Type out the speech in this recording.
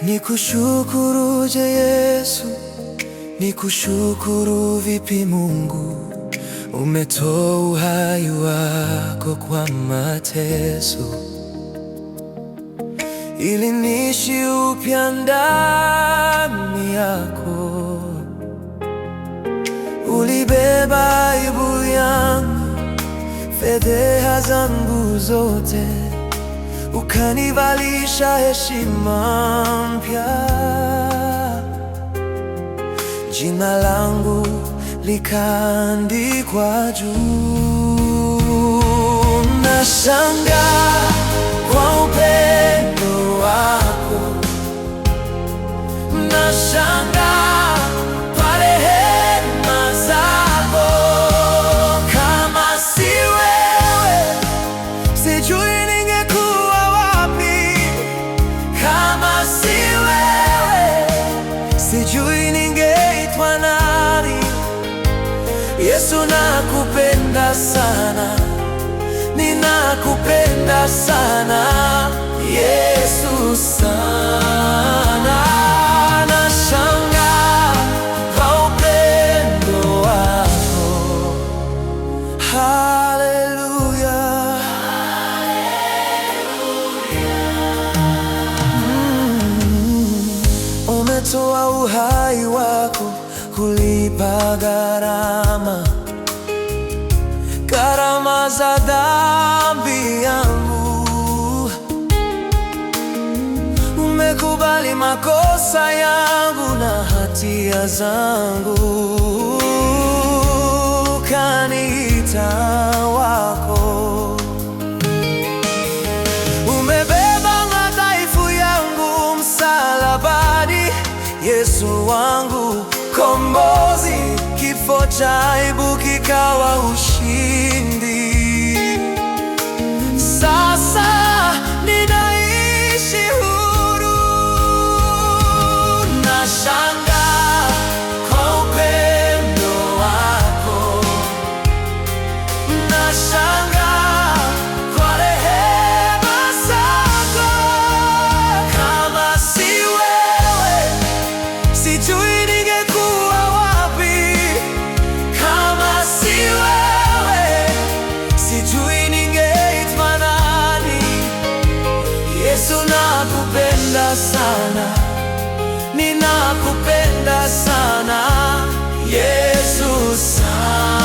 Nikushukuruje Yesu, nikushukuru vipi Mungu? Umetoa uhai wako kwa mateso, ili niishi upya ndani yako. Ulibeba aibu yangu, fedheha zangu zote, ukanivalisha heshima mpya. Jina langu likaandikwa juu. Nashangaa kwa upendo wako, nashangaa kwa rehema zako. Kama si wewe, sijui ningekuwa wapi. Kama si wewe, sijui ningeitwa nani. Yesu, nakupenda sana, ninakupenda sana Yesu sana. Nashangaa kwa upendo wako. Haleluya, umetoa uhai wako kulipa gharama za dhambi yangu. Umekubali makosa yangu na hatia zangu, ukaniita wako. Umebeba madhaifu yangu msalabani, Yesu wangu kombozi. Kifo cha aibu kikawa ushindi. Sasa ninaishi huru. Nashangaa kwa upendo wako, nashangaa kwa rehema zako. Kama si wewe, sijui ningekuwa wapi. Kama si wewe, sijui ningeitwa nani. Yesu, nakupenda sana, ninakupenda sana Yesu sana.